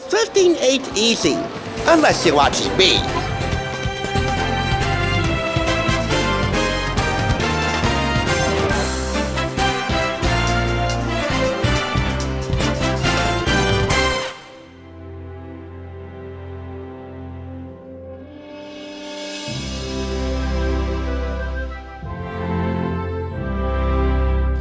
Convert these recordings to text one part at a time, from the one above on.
thrifting ain't easy, unless you're watching me.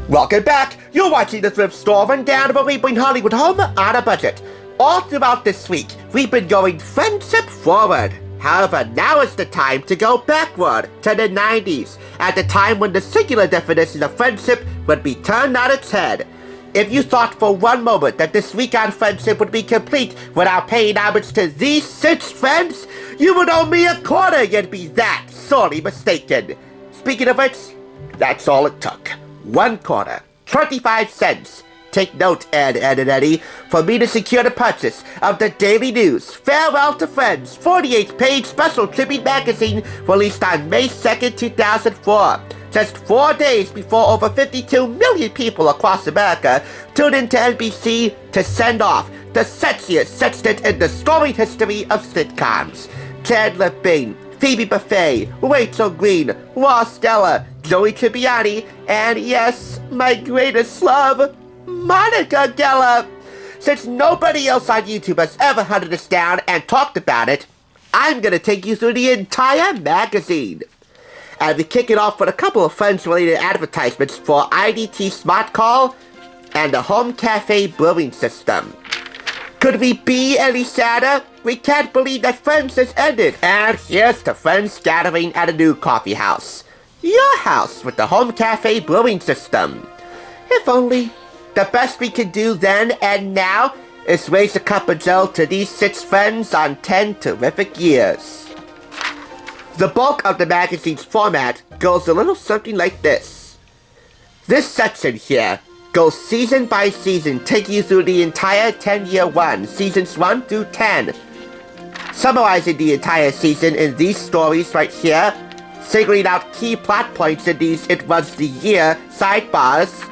Welcome back! You're watching the Thrift Store Rundown, where we bring Hollywood home on a budget. All throughout this week, we've been going friendship forward. However, now is the time to go backward to the 90s, at the time when the singular definition of friendship would be turned on its head. If you thought for one moment that this week on friendship would be complete without paying homage to these 6 friends, you would owe me a quarter and be that sorely mistaken. Speaking of which, that's all it took. 1 quarter, 25 cents. Take note, Ed and Eddie, for me to secure the purchase of the Daily News Farewell to Friends 48-page special tribute magazine released on May 2nd, 2004. Just 4 days before over 52 million people across America tuned into NBC to send off the sexiest sextet in the storied history of sitcoms. Chandler Bing, Phoebe Buffay, Rachel Green, Ross Geller, Joey Tribbiani, and yes, my greatest love, Monica Geller. Since nobody else on YouTube has ever hunted us down and talked about it, I'm gonna take you through the entire magazine. And we kick it off with a couple of Friends-related advertisements for IDT Smart Call and the Home Cafe Brewing System. Could we be any sadder? We can't believe that Friends has ended. And here's to Friends gathering at a new coffee house. Your house with the Home Cafe Brewing System. If only. The best we can do then and now is raise a cup of joe to these 6 friends on 10 terrific years. The bulk of the magazine's format goes a little something like this. This section here goes season by season, taking you through the entire 10-year run, seasons 1 through 10. Summarizing the entire season in these stories right here, singling out key plot points in these It Was the Year sidebars,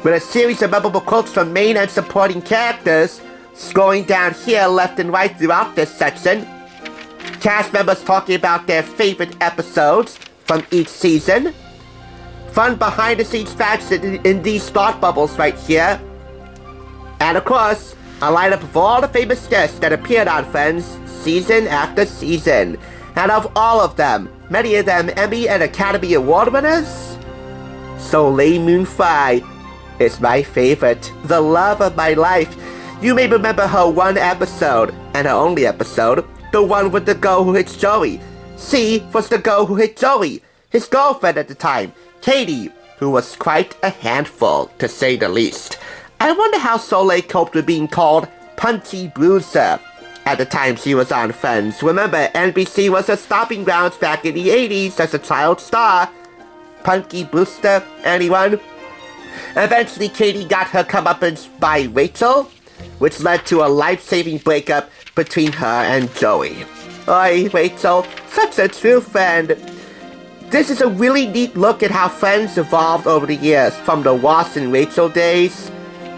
with a series of memorable quotes from main and supporting characters, scrolling down here left and right throughout this section, cast members talking about their favorite episodes from each season, fun behind-the-scenes facts in these thought bubbles right here, and of course, a lineup of all the famous guests that appeared on Friends season after season. And of all of them, many of them Emmy and Academy Award winners, Soleil Moon Frye is my favorite, the love of my life. You may remember her one episode, and her only episode, the one with the girl who hit Joey. C was the girl who hit Joey, his girlfriend at the time, Katie, who was quite a handful, to say the least. I wonder how Soleil coped with being called Punchy Bruiser at the time she was on Friends. Remember, NBC was her stomping grounds back in the 80s as a child star. Punky Brewster, anyone? Eventually, Katie got her comeuppance by Rachel, which led to a life-saving breakup between her and Joey. Oi, Rachel, such a true friend. This is a really neat look at how Friends evolved over the years, from the Ross and Rachel days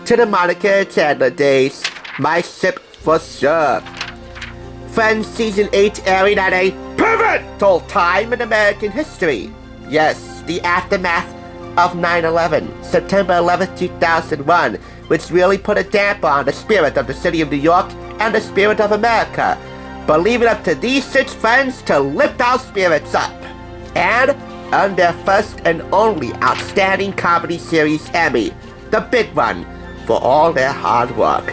to the Monica and Chandler days. My ship for sure. Friends Season 8 airing at a pivotal time in American history. Yes, the aftermath of 9/11, September 11th, 2001, which really put a damper on the spirit of the city of New York and the spirit of America. But leave it up to these 6 friends to lift our spirits up. And earn their first and only Outstanding Comedy Series Emmy, the big one, for all their hard work.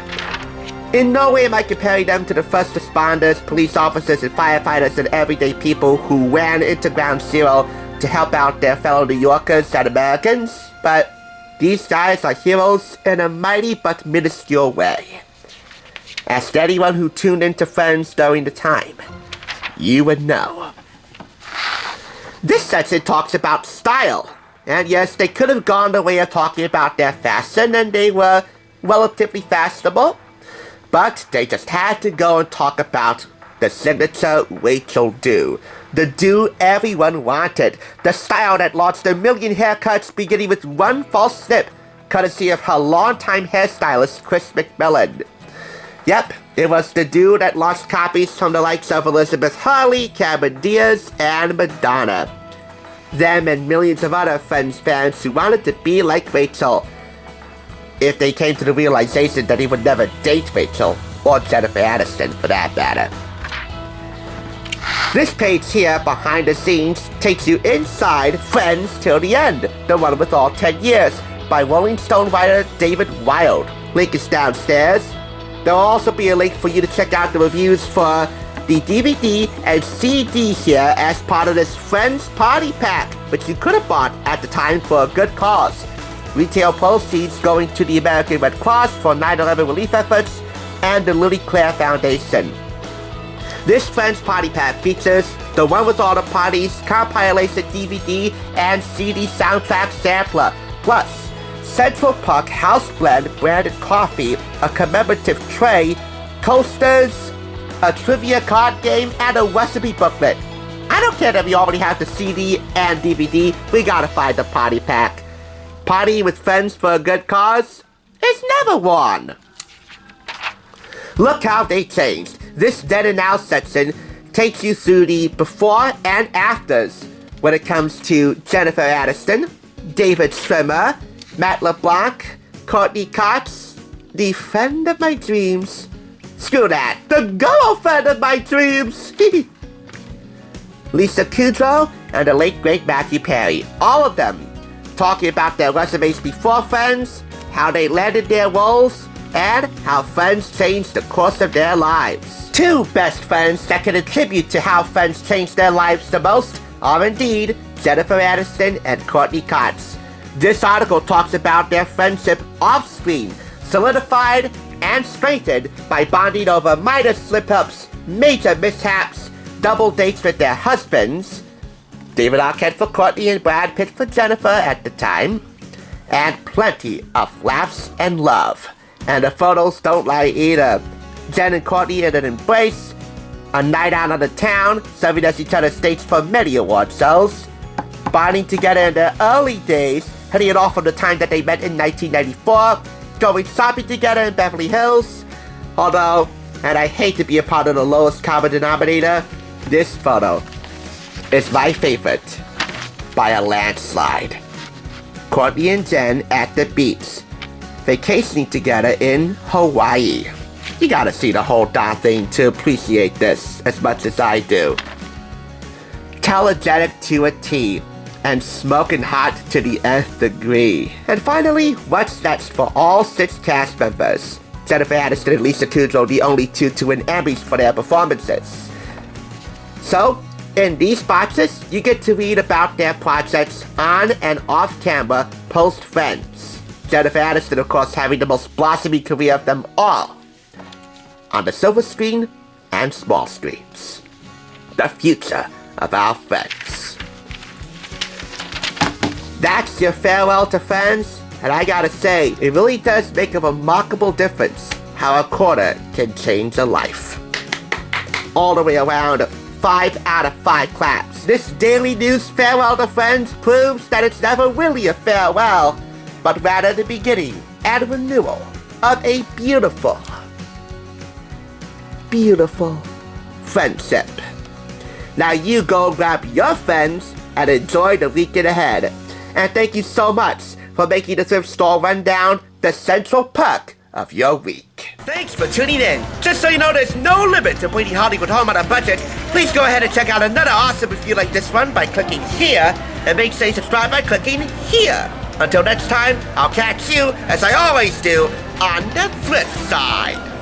In no way am I comparing them to the first responders, police officers, and firefighters and everyday people who ran into Ground Zero to help out their fellow New Yorkers and Americans, but these guys are heroes in a mighty but minuscule way. Ask anyone who tuned into Friends during the time. You would know. This section talks about style. And yes, they could have gone the way of talking about their fashion, and they were relatively fashionable. But they just had to go and talk about the signature Rachel do. The do everyone wanted. The style that launched a million haircuts beginning with one false snip, courtesy of her longtime hairstylist Chris McMillan. Yep, It was the dude that lost copies from the likes of Elizabeth Hurley, Cameron Diaz, and Madonna. Them and millions of other Friends fans who wanted to be like Rachel, if they came to the realization that he would never date Rachel, or Jennifer Aniston for that matter. This page here, behind the scenes, takes you inside Friends Till the End, the one with all 10 years, by Rolling Stone writer David Wilde. Link is downstairs. There will also be a link for you to check out the reviews for the DVD and CD here as part of this Friends Party Pack, which you could have bought at the time for a good cause. Retail proceeds going to the American Red Cross for 9/11 relief efforts and the Lily Claire Foundation. This Friends Party Pack features the One With All the Parties compilation DVD and CD soundtrack sampler, plus Central Perk House Blend branded coffee, a commemorative tray, coasters, a trivia card game, and a recipe booklet. I don't care that we already have the CD and DVD, we gotta find the party pack. Party with friends for a good cause is never wrong. Look how they changed. This Then and Now section takes you through the before and afters when it comes to Jennifer Aniston, David Schwimmer, Matt LeBlanc, Courteney Cox, the friend of my dreams. Screw that, the girlfriend of my dreams! Lisa Kudrow and the late great Matthew Perry. All of them talking about their resumes before Friends, how they landed their roles, and how Friends changed the course of their lives. Two best friends that can attribute to how Friends changed their lives the most are indeed Jennifer Aniston and Courteney Cox. This article talks about their friendship off-screen, solidified and strengthened by bonding over minor slip-ups, major mishaps, double dates with their husbands, David Arquette for Courteney and Brad Pitt for Jennifer at the time, and plenty of laughs and love. And the photos don't lie either. Jen and Courteney in an embrace, a night out on the town, serving as each other's dates for many award shows, bonding together in their early days, hitting it off from the time that they met in 1994, going shopping together in Beverly Hills. Although, and I hate to be a part of the lowest common denominator, this photo is my favorite by a landslide. Courteney and Jen at the beach, vacationing together in Hawaii. You gotta see the whole darn thing to appreciate this as much as I do. Telegenic to a T, and smoking hot to the nth degree. And finally, what's next for all 6 cast members? Jennifer Aniston and Lisa Kudrow, the only two to win Emmys for their performances. So, in these boxes, you get to read about their projects on and off camera post-Friends. Jennifer Aniston, of course, having the most blossoming career of them all, on the silver screen and small screens. The future of our Friends. That's your farewell to Friends, and I gotta say, it really does make a remarkable difference how a quarter can change a life. All the way around, 5 out of 5 claps. This daily news farewell to Friends proves that it's never really a farewell, but rather the beginning and renewal of a beautiful, beautiful friendship. Now you go grab your friends and enjoy the weekend ahead. And thank you so much for making the thrift store rundown the central perk of your week. Thanks for tuning in. Just so you know, there's no limit to bringing Hollywood home on a budget. Please go ahead and check out another awesome review like this one by clicking here, and make sure you subscribe by clicking here. Until next time, I'll catch you, as I always do, on the flip side.